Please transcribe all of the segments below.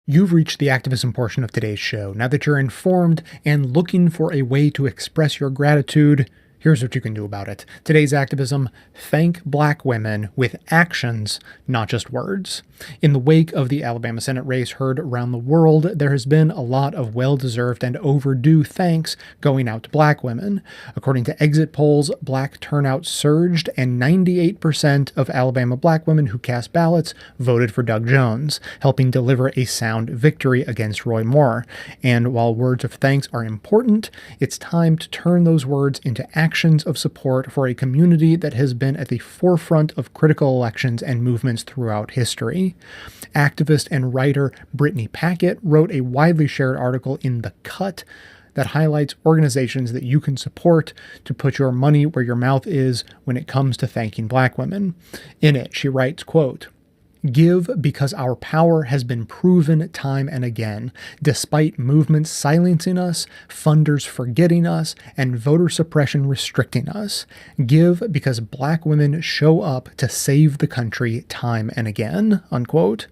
You've reached the activism portion of today's show. Now that you're informed and looking for a way to express your gratitude, here's what you can do about it. Today's activism: thank Black women with actions, not just words. In the wake of the Alabama Senate race heard around the world, there has been a lot of well-deserved and overdue thanks going out to Black women. According to exit polls, Black turnout surged, and 98% of Alabama Black women who cast ballots voted for Doug Jones, helping deliver a sound victory against Roy Moore. And while words of thanks are important, it's time to turn those words into actions of support for a community that has been at the forefront of critical elections and movements throughout history. Activist and writer Brittany Packett wrote a widely shared article in The Cut that highlights organizations that you can support to put your money where your mouth is when it comes to thanking Black women. In it, she writes, quote, "Give because our power has been proven time and again, despite movements silencing us, funders forgetting us, and voter suppression restricting us. Give because Black women show up to save the country time and again," unquote.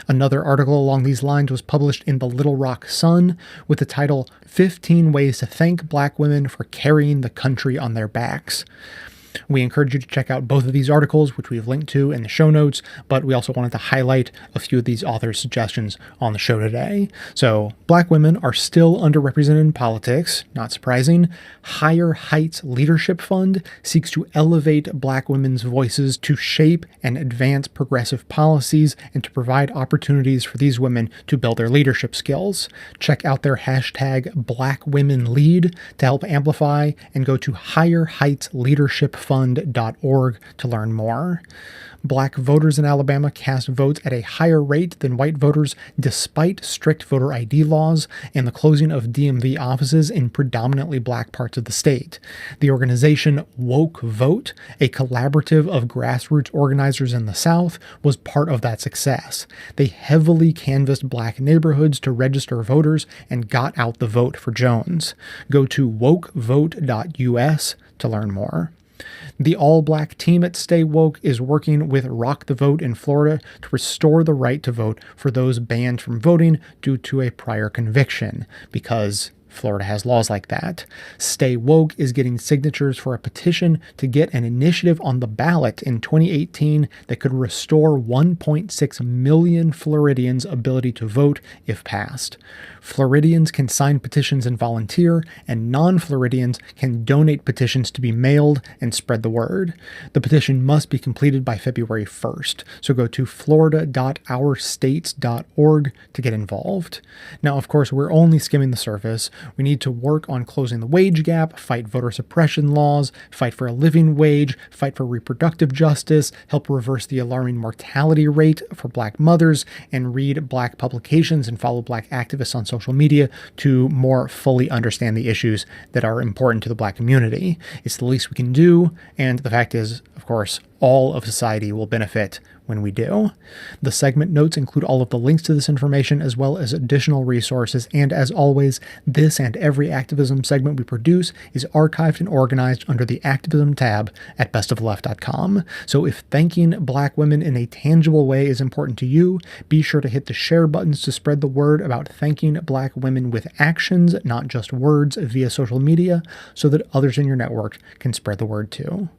Another article along these lines was published in the Little Rock Sun with the title 15 Ways to Thank Black Women for Carrying the Country on Their Backs. We encourage you to check out both of these articles, which we've linked to in the show notes, but we also wanted to highlight a few of these authors' suggestions on the show today. So, Black women are still underrepresented in politics, not surprising. Higher Heights Leadership Fund seeks to elevate Black women's voices to shape and advance progressive policies and to provide opportunities for these women to build their leadership skills. Check out their hashtag BlackWomenLead to help amplify, and go to higherheightsleadershipfund.org to learn more. Black voters in Alabama cast votes at a higher rate than white voters despite strict voter ID laws and the closing of DMV offices in predominantly Black parts of the state. The organization Woke Vote, a collaborative of grassroots organizers in the South, was part of that success. They heavily canvassed Black neighborhoods to register voters and got out the vote for Jones. Go to wokevote.us to learn more. The all-Black team at Stay Woke is working with Rock the Vote in Florida to restore the right to vote for those banned from voting due to a prior conviction, because Florida has laws like that. Stay Woke is getting signatures for a petition to get an initiative on the ballot in 2018 that could restore 1.6 million Floridians' ability to vote if passed. Floridians can sign petitions and volunteer, and non-Floridians can donate petitions to be mailed and spread the word. The petition must be completed by February 1st, so go to florida.ourstates.org to get involved. Now, of course, we're only skimming the surface. We need to work on closing the wage gap, fight voter suppression laws, fight for a living wage, fight for reproductive justice, help reverse the alarming mortality rate for Black mothers, and read Black publications and follow Black activists on social media to more fully understand the issues that are important to the Black community. It's the least we can do, and the fact is, of course, all of society will benefit when we do. The segment notes include all of the links to this information as well as additional resources, and as always, this and every activism segment we produce is archived and organized under the Activism tab at bestofleft.com. So if thanking Black women in a tangible way is important to you, be sure to hit the share buttons to spread the word about thanking Black women with actions, not just words, via social media, so that others in your network can spread the word too.